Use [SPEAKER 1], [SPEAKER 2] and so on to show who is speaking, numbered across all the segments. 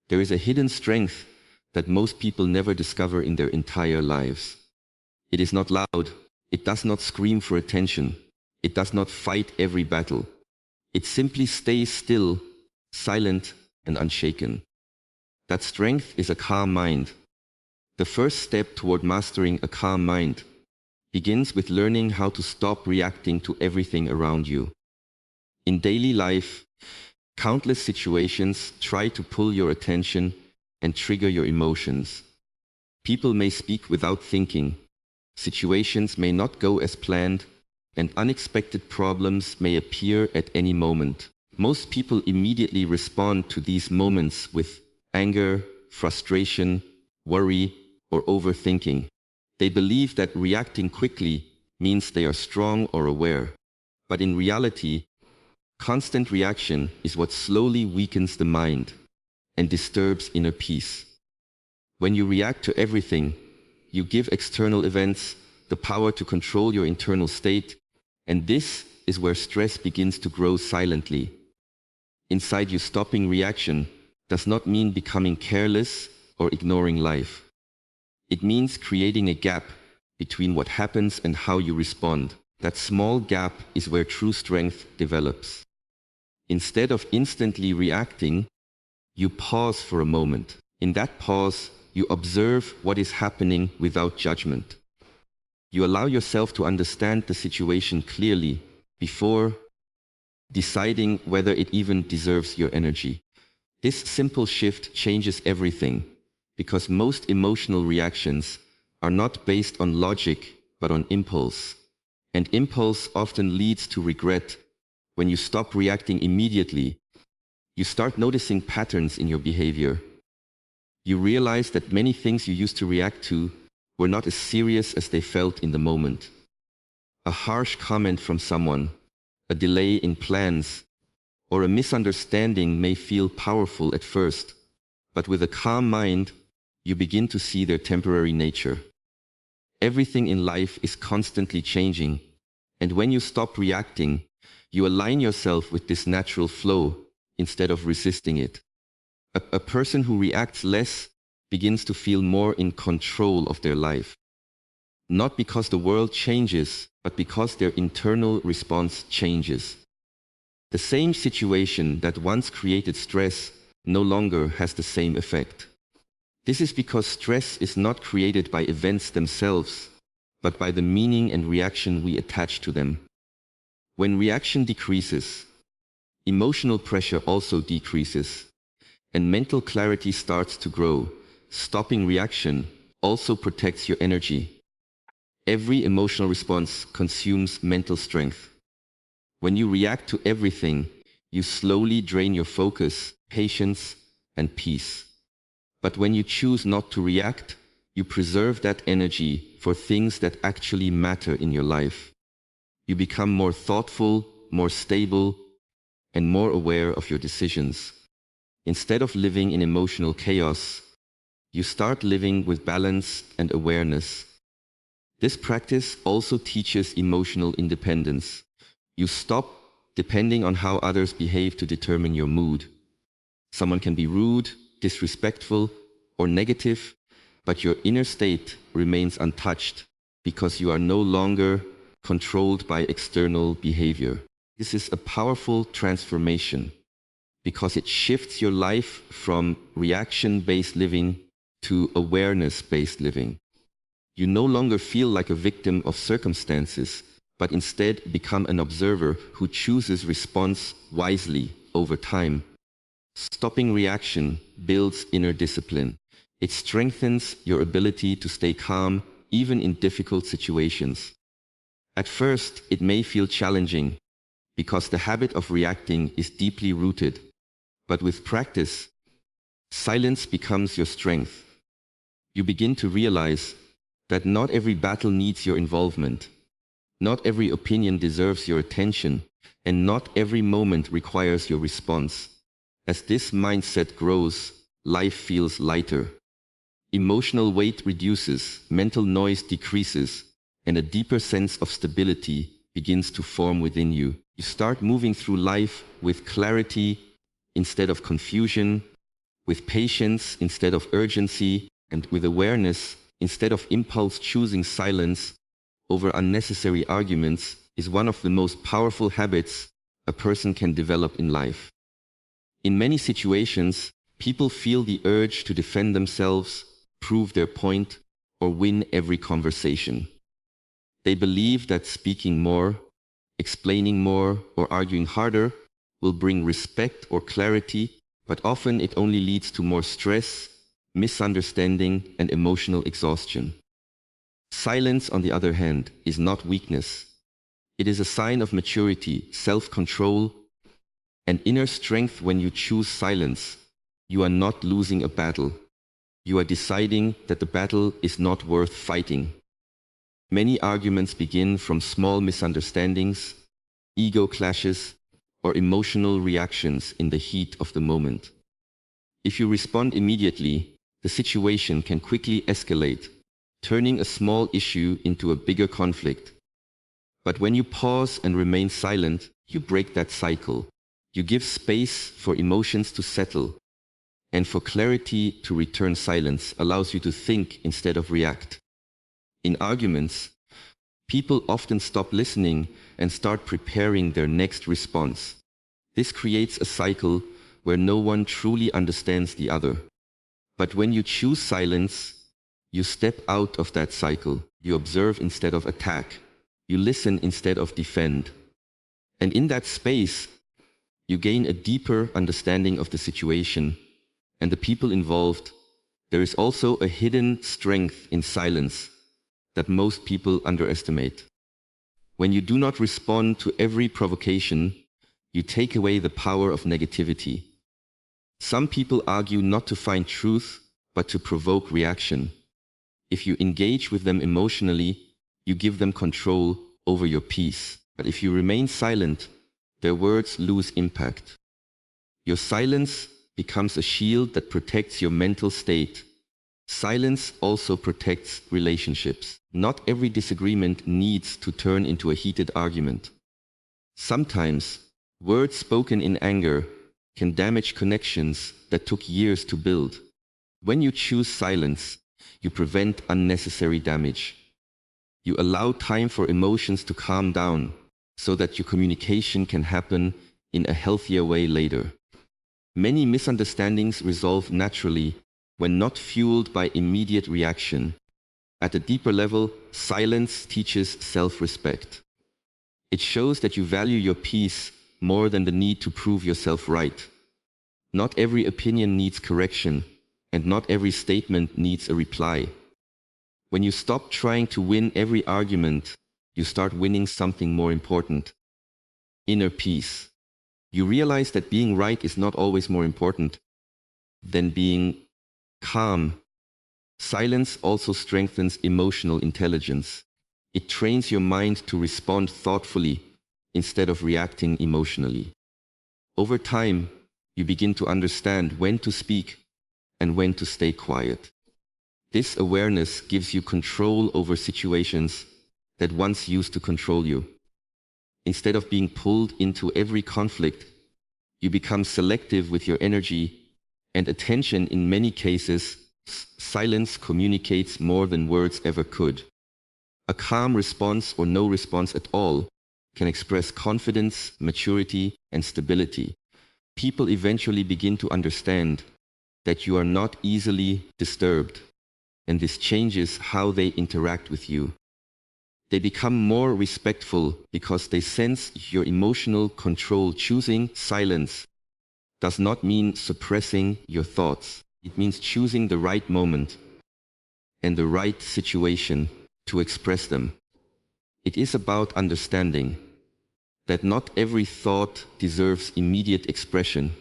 [SPEAKER 1] There is a hidden strength that most people never discover in their entire lives. It is not loud. It does not scream for attention. It does not fight every battle. It simply stays still, silent, and unshaken. That strength is a calm mind. The first step toward mastering a calm mind begins with learning how to stop reacting to everything around you. In daily life, countless situations try to pull your attention and trigger your emotions. People may speak without thinking. Situations may not go as planned, and unexpected problems may appear at any moment. Most people immediately respond to these moments with anger, frustration, worry, or overthinking. They believe that reacting quickly means they are strong or aware. But in reality, constant reaction is what slowly weakens the mind and disturbs inner peace. When you react to everything, you give external events the power to control your internal state, and this is where stress begins to grow silently. Inside you, stopping reaction does not mean becoming careless or ignoring life. It means creating a gap between what happens and how you respond. That small gap is where true strength develops. Instead of instantly reacting, you pause for a moment. In that pause, you observe what is happening without judgment. You allow yourself to understand the situation clearly before deciding whether it even deserves your energy. This simple shift changes everything, because most emotional reactions are not based on logic, but on impulse. And impulse often leads to regret. When you stop reacting immediately, you start noticing patterns in your behavior. You realize that many things you used to react to were not as serious as they felt in the moment. A harsh comment from someone, a delay in plans, or a misunderstanding may feel powerful at first, but with a calm mind, you begin to see their temporary nature. Everything in life is constantly changing, and when you stop reacting, you align yourself with this natural flow instead of resisting it. A person who reacts less begins to feel more in control of their life. Not because the world changes, but because their internal response changes. The same situation that once created stress no longer has the same effect. This is because stress is not created by events themselves, but by the meaning and reaction we attach to them. When reaction decreases, emotional pressure also decreases, and mental clarity starts to grow. Stopping reaction also protects your energy. Every emotional response consumes mental strength. When you react to everything, you slowly drain your focus, patience, and peace. But when you choose not to react, you preserve that energy for things that actually matter in your life. You become more thoughtful, more stable, and more aware of your decisions. Instead of living in emotional chaos, you start living with balance and awareness. This practice also teaches emotional independence. You stop depending on how others behave to determine your mood. Someone can be rude, disrespectful, or negative, but your inner state remains untouched because you are no longer controlled by external behavior. This is a powerful transformation because it shifts your life from reaction-based living to awareness-based living. You no longer feel like a victim of circumstances, but instead become an observer who chooses response wisely over time. Stopping reaction builds inner discipline. It strengthens your ability to stay calm even in difficult situations. At first, it may feel challenging because the habit of reacting is deeply rooted. But with practice, silence becomes your strength. You begin to realize that not every battle needs your involvement. Not every opinion deserves your attention, and not every moment requires your response. As this mindset grows, life feels lighter. Emotional weight reduces, mental noise decreases, and a deeper sense of stability begins to form within you. You start moving through life with clarity instead of confusion, With patience instead of urgency, and with awareness instead of impulse, choosing silence over unnecessary arguments is one of the most powerful habits a person can develop in life. In many situations, people feel the urge to defend themselves, prove their point, or win every conversation. They believe that speaking more, explaining more, or arguing harder will bring respect or clarity, but often it only leads to more stress, misunderstanding, and emotional exhaustion. Silence, on the other hand, is not weakness. It is a sign of maturity, self-control, and inner strength. When you choose silence, you are not losing a battle. You are deciding that the battle is not worth fighting. Many arguments begin from small misunderstandings, ego clashes, or emotional reactions in the heat of the moment. If you respond immediately, the situation can quickly escalate, turning a small issue into a bigger conflict. But when you pause and remain silent, you break that cycle. You give space for emotions to settle, and for clarity to return. Silence allows you to think instead of react. In arguments, people often stop listening and start preparing their next response. This creates a cycle where no one truly understands the other. But when you choose silence, you step out of that cycle. You observe instead of attack. You listen instead of defend. And in that space, you gain a deeper understanding of the situation and the people involved. There is also a hidden strength in silence that most people underestimate. When you do not respond to every provocation, you take away the power of negativity. Some people argue not to find truth, but to provoke reaction. If you engage with them emotionally, you give them control over your peace. But if you remain silent, their words lose impact. Your silence becomes a shield that protects your mental state. Silence also protects relationships. Not every disagreement needs to turn into a heated argument. Sometimes, words spoken in anger can damage connections that took years to build. When you choose silence, you prevent unnecessary damage. You allow time for emotions to calm down so that your communication can happen in a healthier way later. Many misunderstandings resolve naturally when not fueled by immediate reaction. At a deeper level, silence teaches self-respect. It shows that you value your peace more than the need to prove yourself right. Not every opinion needs correction, and not every statement needs a reply. When you stop trying to win every argument, you start winning something more important: inner peace. You realize that being right is not always more important than being calm. Silence also strengthens emotional intelligence. It trains your mind to respond thoughtfully instead of reacting emotionally. Over time, you begin to understand when to speak and when to stay quiet. This awareness gives you control over situations that once used to control you. Instead of being pulled into every conflict, you become selective with your energy and attention. In many cases, silence communicates more than words ever could. A calm response or no response at all can express confidence, maturity, and stability. People eventually begin to understand that you are not easily disturbed, and this changes how they interact with you. They become more respectful because they sense your emotional control. Choosing silence does not mean suppressing your thoughts. It means choosing the right moment and the right situation to express them. It is about understanding that not every thought deserves immediate expression,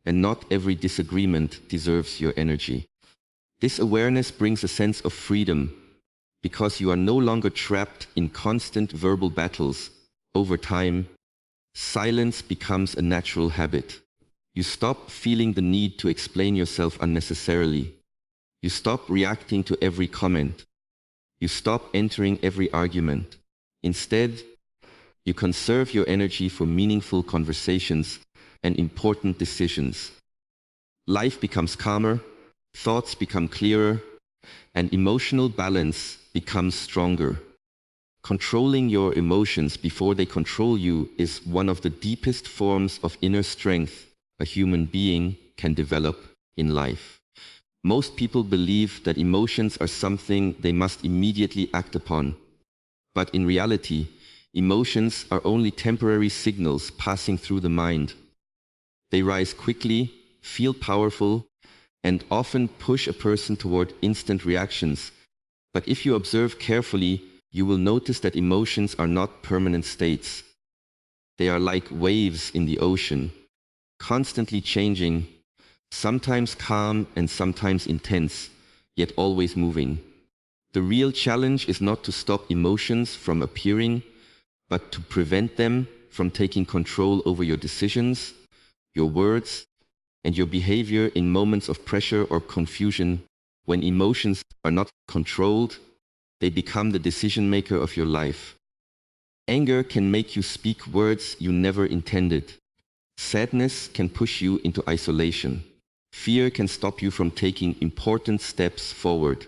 [SPEAKER 1] and not every disagreement deserves your energy. This awareness brings a sense of freedom because you are no longer trapped in constant verbal battles. Over time, silence becomes a natural habit. You stop feeling the need to explain yourself unnecessarily. You stop reacting to every comment. You stop entering every argument. Instead, you conserve your energy for meaningful conversations and important decisions. Life becomes calmer, thoughts become clearer, and emotional balance becomes stronger. Controlling your emotions before they control you is one of the deepest forms of inner strength a human being can develop in life. Most people believe that emotions are something they must immediately act upon. But in reality, emotions are only temporary signals passing through the mind. They rise quickly, feel powerful, and often push a person toward instant reactions. But if you observe carefully, you will notice that emotions are not permanent states. They are like waves in the ocean, constantly changing, sometimes calm and sometimes intense, yet always moving. The real challenge is not to stop emotions from appearing, but to prevent them from taking control over your decisions, your words, and your behavior in moments of pressure or confusion. When emotions are not controlled, they become the decision maker of your life. Anger can make you speak words you never intended. Sadness can push you into isolation. Fear can stop you from taking important steps forward.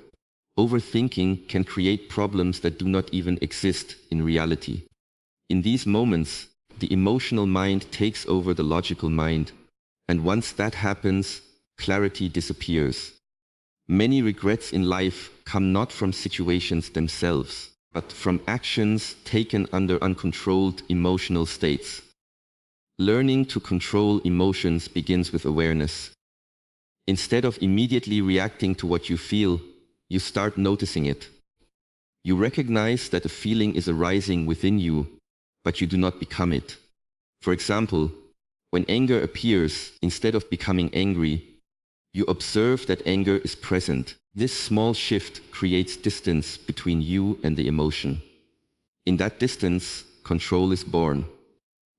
[SPEAKER 1] Overthinking can create problems that do not even exist in reality. In these moments, the emotional mind takes over the logical mind, and once that happens, clarity disappears. Many regrets in life come not from situations themselves, but from actions taken under uncontrolled emotional states. Learning to control emotions begins with awareness. Instead of immediately reacting to what you feel, you start noticing it. You recognize that a feeling is arising within you, but you do not become it. For example, when anger appears, instead of becoming angry, you observe that anger is present. This small shift creates distance between you and the emotion. In that distance, control is born.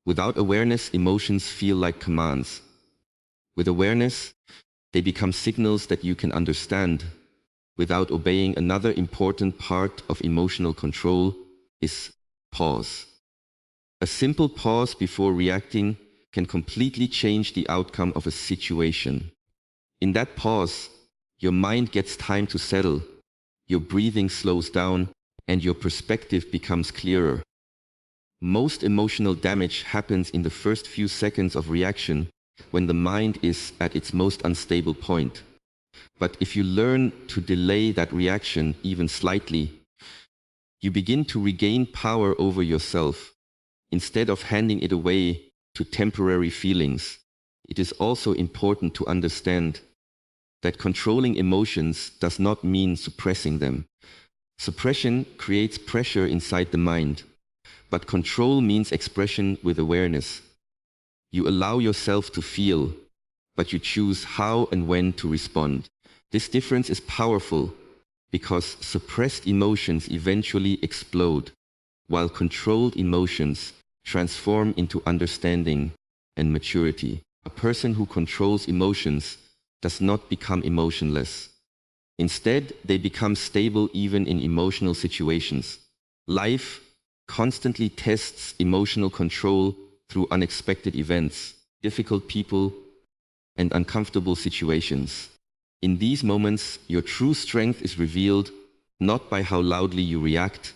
[SPEAKER 1] Without awareness, emotions feel like commands. With awareness, they become signals that you can understand. Without obeying, another important part of emotional control is pause. A simple pause before reacting can completely change the outcome of a situation. In that pause, your mind gets time to settle, your breathing slows down, and your perspective becomes clearer. Most emotional damage happens in the first few seconds of reaction, when the mind is at its most unstable point. But if you learn to delay that reaction even slightly, you begin to regain power over yourself. Instead of handing it away to temporary feelings, it is also important to understand that controlling emotions does not mean suppressing them. Suppression creates pressure inside the mind, but control means expression with awareness. You allow yourself to feel, but you choose how and when to respond. This difference is powerful because suppressed emotions eventually explode, while controlled emotions transform into understanding and maturity. A person who controls emotions does not become emotionless. Instead, they become stable even in emotional situations. Life constantly tests emotional control through unexpected events, difficult people, and uncomfortable situations. In these moments, your true strength is revealed not by how loudly you react,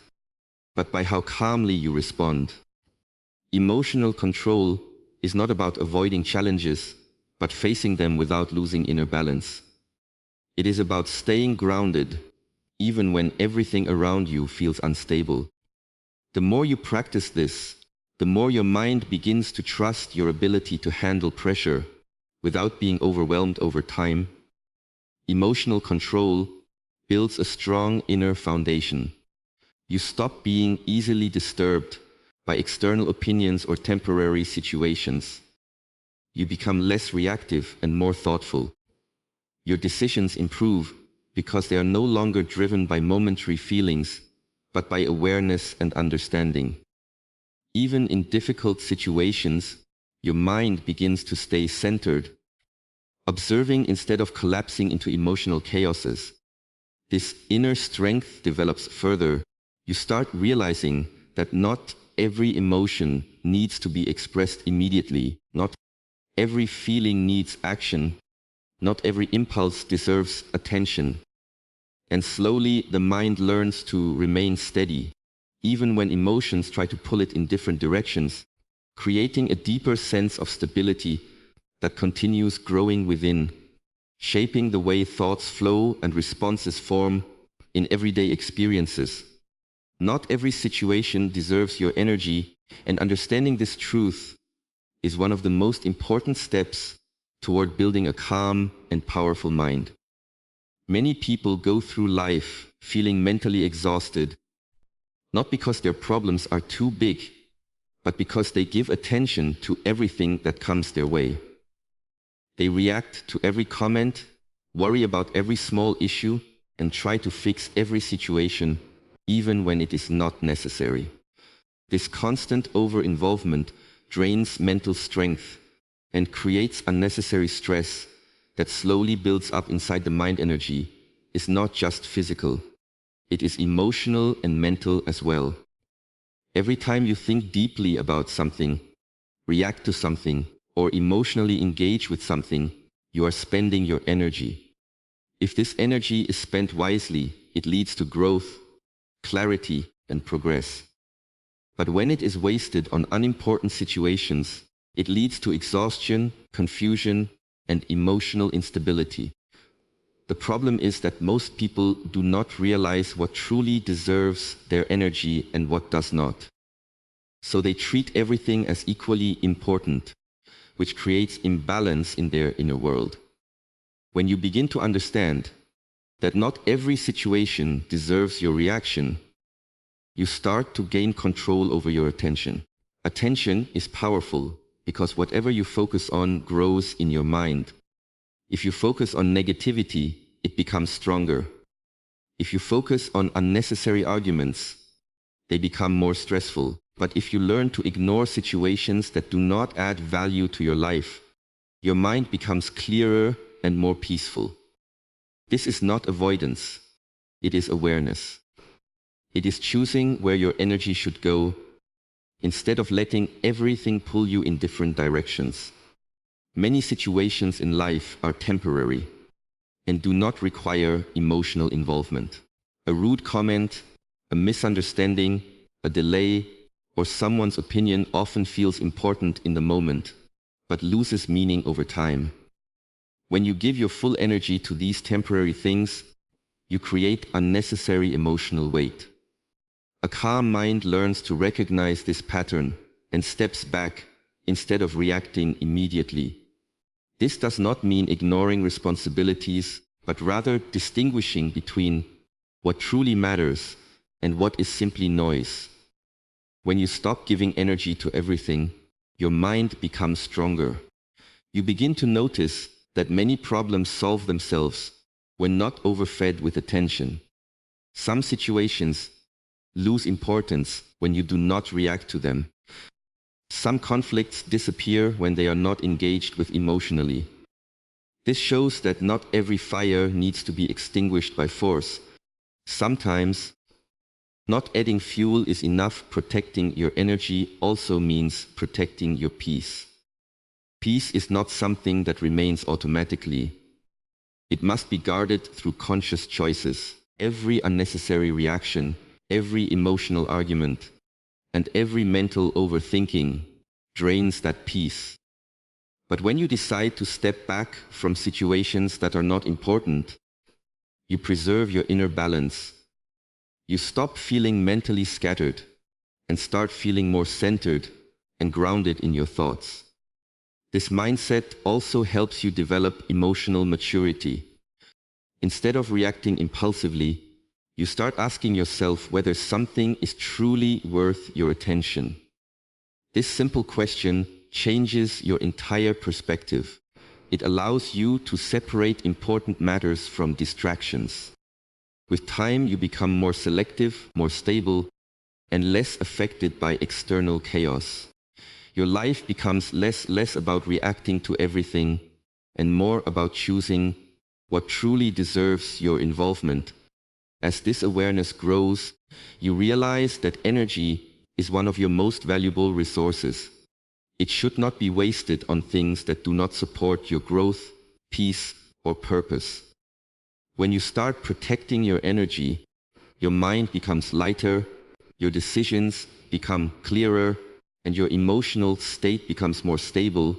[SPEAKER 1] but by how calmly you respond. Emotional control is not about avoiding challenges, but facing them without losing inner balance. It is about staying grounded, even when everything around you feels unstable. The more you practice this, the more your mind begins to trust your ability to handle pressure without being overwhelmed over time. Emotional control builds a strong inner foundation. You stop being easily disturbed by external opinions or temporary situations. You become less reactive and more thoughtful. Your decisions improve because they are no longer driven by momentary feelings, but by awareness and understanding. Even in difficult situations, your mind begins to stay centered, observing instead of collapsing into emotional chaoses. This inner strength develops further. You start realizing that not every emotion needs to be expressed immediately. Not every feeling needs action, Not every impulse deserves attention. And slowly the mind learns to remain steady, even when emotions try to pull it in different directions, creating a deeper sense of stability that continues growing within, shaping the way thoughts flow and responses form in everyday experiences. Not every situation deserves your energy, and understanding this truth is one of the most important steps toward building a calm and powerful mind. Many people go through life feeling mentally exhausted, not because their problems are too big, but because they give attention to everything that comes their way. They react to every comment, worry about every small issue, and try to fix every situation, even when it is not necessary. This constant over-involvement drains mental strength and creates unnecessary stress that slowly builds up inside the mind. Energy is not just physical, it is emotional and mental as well. Every time you think deeply about something, react to something, or emotionally engage with something, you are spending your energy. If this energy is spent wisely, it leads to growth, clarity, and progress. But when it is wasted on unimportant situations, it leads to exhaustion, confusion, and emotional instability. The problem is that most people do not realize what truly deserves their energy and what does not. So they treat everything as equally important, which creates imbalance in their inner world. When you begin to understand that not every situation deserves your reaction, you start to gain control over your attention. Attention is powerful because whatever you focus on grows in your mind. If you focus on negativity, it becomes stronger. If you focus on unnecessary arguments, they become more stressful. But if you learn to ignore situations that do not add value to your life, your mind becomes clearer and more peaceful. This is not avoidance, it is awareness. It is choosing where your energy should go instead of letting everything pull you in different directions. Many situations in life are temporary and do not require emotional involvement. A rude comment, a misunderstanding, a delay, or someone's opinion often feels important in the moment, but loses meaning over time. When you give your full energy to these temporary things, you create unnecessary emotional weight. A calm mind learns to recognize this pattern and steps back instead of reacting immediately. This does not mean ignoring responsibilities, but rather distinguishing between what truly matters and what is simply noise. When you stop giving energy to everything, your mind becomes stronger. You begin to notice that many problems solve themselves when not overfed with attention. Some situations lose importance when you do not react to them. Some conflicts disappear when they are not engaged with emotionally. This shows that not every fire needs to be extinguished by force. Sometimes, not adding fuel is enough. Protecting your energy also means protecting your peace. Peace is not something that remains automatically. It must be guarded through conscious choices. Every unnecessary reaction, every emotional argument, and every mental overthinking drains that peace. But when you decide to step back from situations that are not important, you preserve your inner balance. You stop feeling mentally scattered and start feeling more centered and grounded in your thoughts. This mindset also helps you develop emotional maturity. Instead of reacting impulsively, you start asking yourself whether something is truly worth your attention. This simple question changes your entire perspective. It allows you to separate important matters from distractions. With time, you become more selective, more stable, and less affected by external chaos. Your life becomes less about reacting to everything and more about choosing what truly deserves your involvement. As this awareness grows, you realize that energy is one of your most valuable resources. It should not be wasted on things that do not support your growth, peace, or purpose. When you start protecting your energy, your mind becomes lighter, your decisions become clearer, and your emotional state becomes more stable,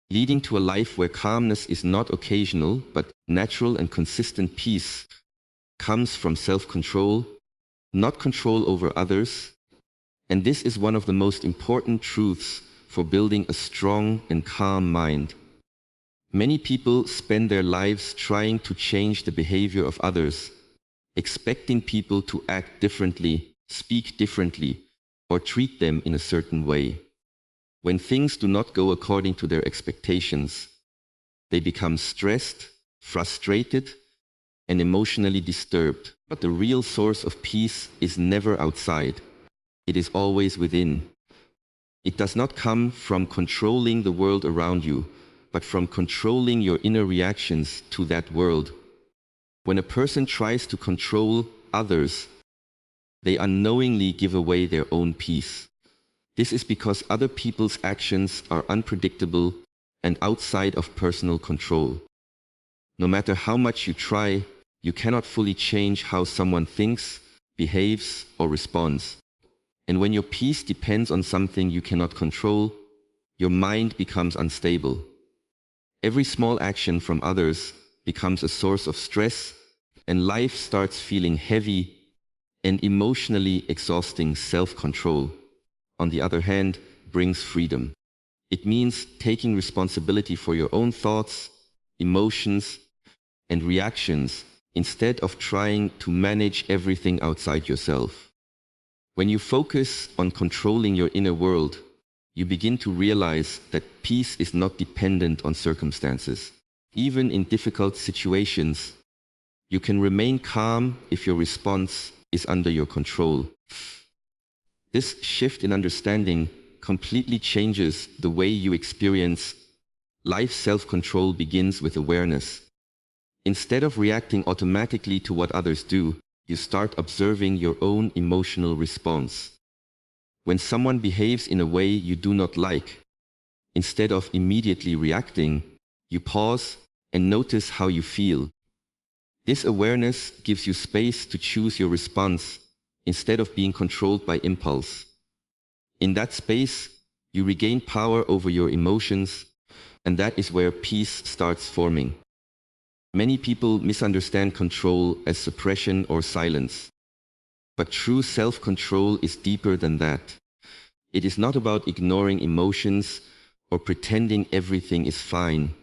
[SPEAKER 1] leading to a life where calmness is not occasional, but natural and consistent peace comes from self-control, not control over others. And this is one of the most important truths for building a strong and calm mind. Many people spend their lives trying to change the behavior of others, expecting people to act differently, speak differently, or treat them in a certain way. When things do not go according to their expectations, they become stressed, frustrated, and emotionally disturbed. But the real source of peace is never outside. It is always within. It does not come from controlling the world around you, but from controlling your inner reactions to that world. When a person tries to control others, they unknowingly give away their own peace. This is because other people's actions are unpredictable and outside of personal control. No matter how much you try, you cannot fully change how someone thinks, behaves, or responds. And when your peace depends on something you cannot control, your mind becomes unstable. Every small action from others becomes a source of stress, and life starts feeling heavy and emotionally exhausting. Self-control, on the other hand, brings freedom. It means taking responsibility for your own thoughts, emotions, and reactions instead of trying to manage everything outside yourself. When you focus on controlling your inner world, you begin to realize that peace is not dependent on circumstances. Even in difficult situations, you can remain calm if your response is under your control. This shift in understanding completely changes the way you experience life. Self-control begins with awareness. Instead of reacting automatically to what others do, you start observing your own emotional response. When someone behaves in a way you do not like, instead of immediately reacting, you pause and notice how you feel. This awareness gives you space to choose your response instead of being controlled by impulse. In that space, you regain power over your emotions, and that is where peace starts forming. Many people misunderstand control as suppression or silence. But true self-control is deeper than that. It is not about ignoring emotions or pretending everything is fine.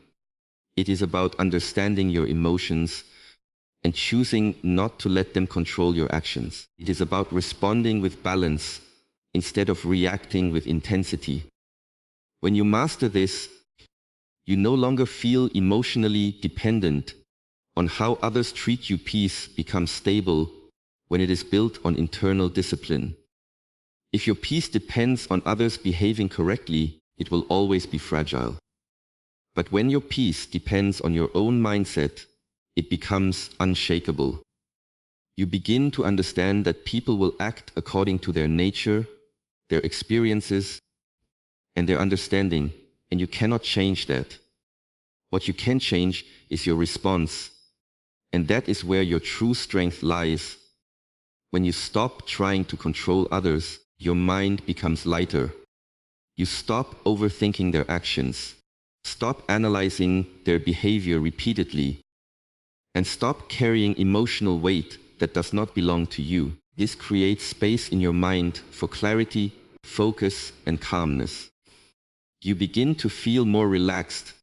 [SPEAKER 1] It is about understanding your emotions and choosing not to let them control your actions. It is about responding with balance instead of reacting with intensity. When you master this, you no longer feel emotionally dependent on how others treat you. Peace becomes stable when it is built on internal discipline. If your peace depends on others behaving correctly, it will always be fragile. But when your peace depends on your own mindset, it becomes unshakable. You begin to understand that people will act according to their nature, their experiences, and their understanding, and you cannot change that. What you can change is your response, and that is where your true strength lies. When you stop trying to control others, your mind becomes lighter. You stop overthinking their actions, stop analyzing their behavior repeatedly, and stop carrying emotional weight that does not belong to you. This creates space in your mind for clarity, focus, and calmness. You begin to feel more relaxed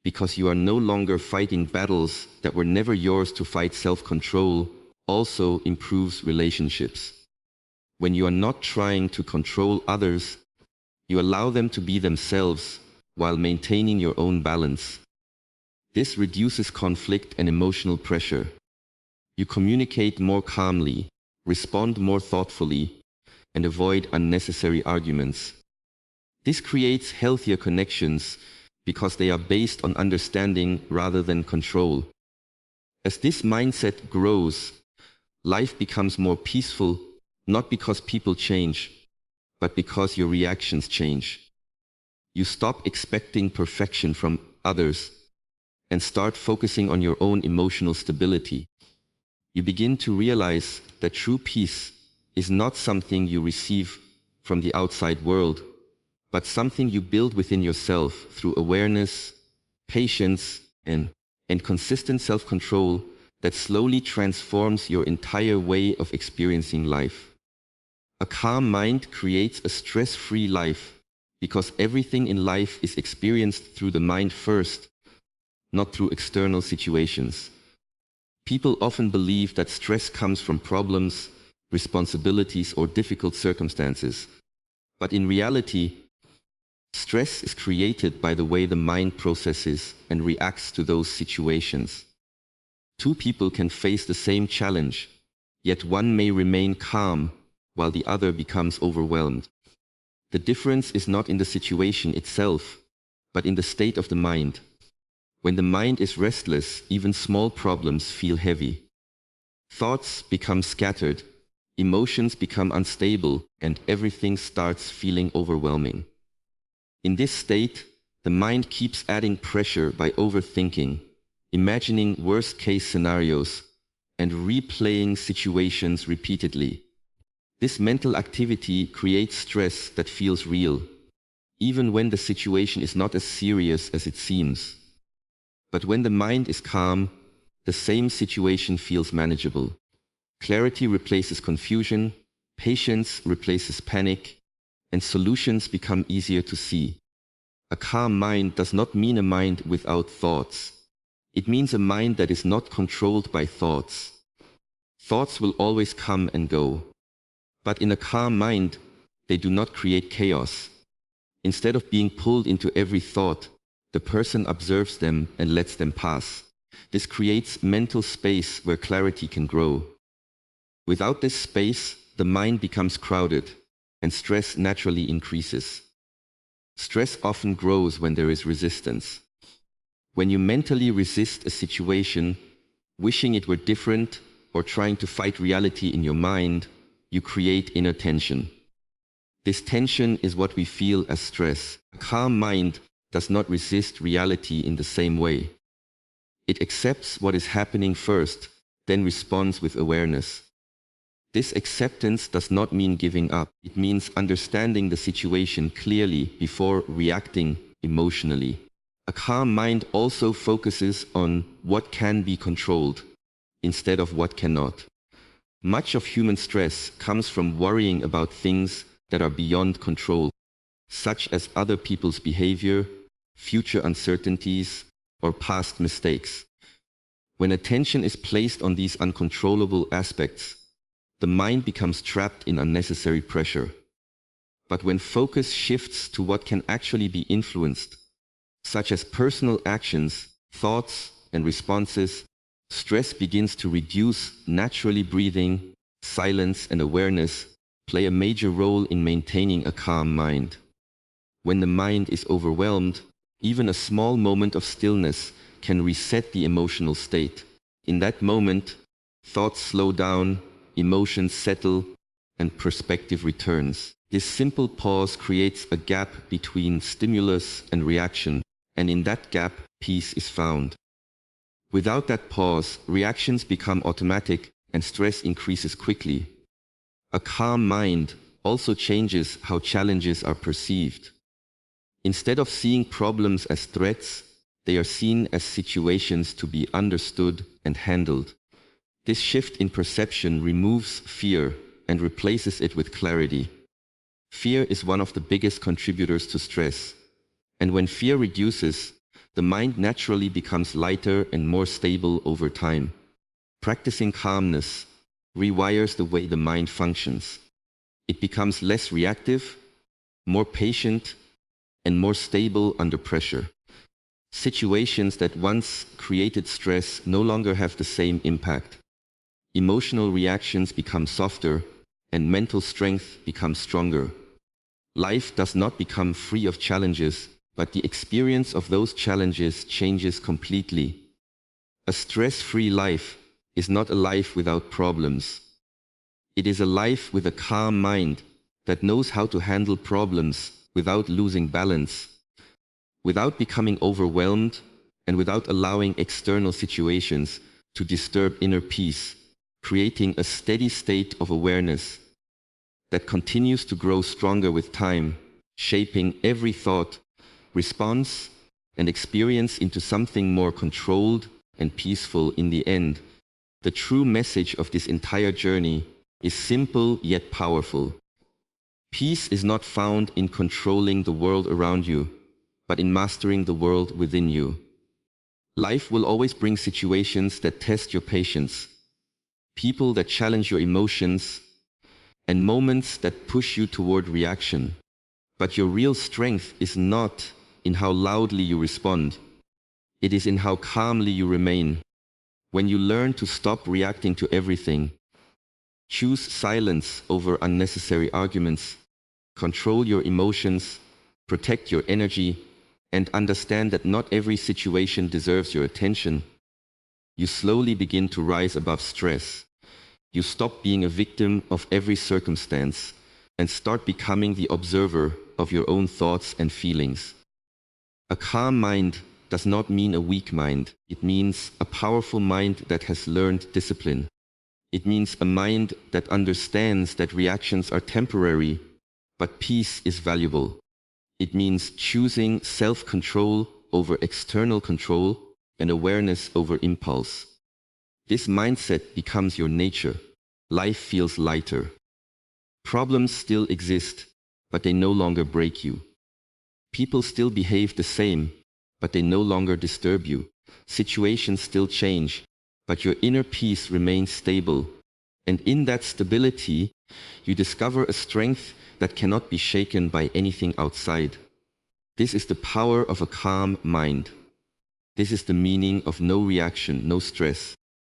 [SPEAKER 1] because you are no longer fighting battles that were never yours to fight. Self-control also improves relationships. When you are not trying to control others, you allow them to be themselves while maintaining your own balance. This reduces conflict and emotional pressure. You communicate more calmly, respond more thoughtfully, and avoid unnecessary arguments. This creates healthier connections because they are based on understanding rather than control. As this mindset grows, life becomes more peaceful, not because people change, but because your reactions change. You stop expecting perfection from others and start focusing on your own emotional stability. You begin to realize that true peace is not something you receive from the outside world, but something you build within yourself through awareness, patience, and consistent self-control that slowly transforms your entire way of experiencing life. A calm mind creates a stress-free life because everything in life is experienced through the mind first, not through external situations. People often believe that stress comes from problems, responsibilities, or difficult circumstances. But in reality, stress is created by the way the mind processes and reacts to those situations. Two people can face the same challenge, yet one may remain calm while the other becomes overwhelmed. The difference is not in the situation itself, but in the state of the mind. When the mind is restless, even small problems feel heavy. Thoughts become scattered, emotions become unstable, and everything starts feeling overwhelming. In this state, the mind keeps adding pressure by overthinking, imagining worst-case scenarios, and replaying situations repeatedly. This mental activity creates stress that feels real, even when the situation is not as serious as it seems. But when the mind is calm, the same situation feels manageable. Clarity replaces confusion, patience replaces panic, and solutions become easier to see. A calm mind does not mean a mind without thoughts. It means a mind that is not controlled by thoughts. Thoughts will always come and go. But in a calm mind, they do not create chaos. Instead of being pulled into every thought, the person observes them and lets them pass. This creates mental space where clarity can grow. Without this space, the mind becomes crowded, and stress naturally increases. Stress often grows when there is resistance. When you mentally resist a situation, wishing it were different or trying to fight reality in your mind, you create inner tension. This tension is what we feel as stress. A calm mind does not resist reality in the same way. It accepts what is happening first, then responds with awareness. This acceptance does not mean giving up. It means understanding the situation clearly before reacting emotionally. A calm mind also focuses on what can be controlled instead of what cannot. Much of human stress comes from worrying about things that are beyond control, such as other people's behavior, future uncertainties, or past mistakes. When attention is placed on these uncontrollable aspects, the mind becomes trapped in unnecessary pressure. But when focus shifts to what can actually be influenced, such as personal actions, thoughts, and responses, stress begins to reduce. Naturally, breathing, silence, and awareness play a major role in maintaining a calm mind. When the mind is overwhelmed, even a small moment of stillness can reset the emotional state. In that moment, thoughts slow down, emotions settle, and perspective returns. This simple pause creates a gap between stimulus and reaction, and in that gap, peace is found. Without that pause, reactions become automatic and stress increases quickly. A calm mind also changes how challenges are perceived. Instead of seeing problems as threats, they are seen as situations to be understood and handled. This shift in perception removes fear and replaces it with clarity. Fear is one of the biggest contributors to stress. And when fear reduces, the mind naturally becomes lighter and more stable over time. Practicing calmness rewires the way the mind functions. It becomes less reactive, more patient, and more stable under pressure. Situations that once created stress no longer have the same impact. Emotional reactions become softer, and mental strength becomes stronger. Life does not become free of challenges, but the experience of those challenges changes completely. A stress-free life is not a life without problems. It is a life with a calm mind that knows how to handle problems without losing balance. Without becoming overwhelmed, and without allowing external situations to disturb inner peace, creating a steady state of awareness that continues to grow stronger with time, shaping every thought, response, and experience into something more controlled and peaceful in the end. The true message of this entire journey is simple yet powerful. Peace is not found in controlling the world around you, but in mastering the world within you. Life will always bring situations that test your patience, people that challenge your emotions, and moments that push you toward reaction. But your real strength is not in how loudly you respond. It is in how calmly you remain. When you learn to stop reacting to everything, choose silence over unnecessary arguments, control your emotions, protect your energy, and understand that not every situation deserves your attention, you slowly begin to rise above stress. You stop being a victim of every circumstance and start becoming the observer of your own thoughts and feelings. A calm mind does not mean a weak mind. It means a powerful mind that has learned discipline. It means a mind that understands that reactions are temporary, but peace is valuable. It means choosing self-control over external control and awareness over impulse. This mindset becomes your nature. Life feels lighter. Problems still exist, but they no longer break you. People still behave the same, but they no longer disturb you. Situations still change, but your inner peace remains stable. And in that stability, you discover a strength that cannot be shaken by anything outside. This is the power of a calm mind. This is the meaning of no reaction, no stress,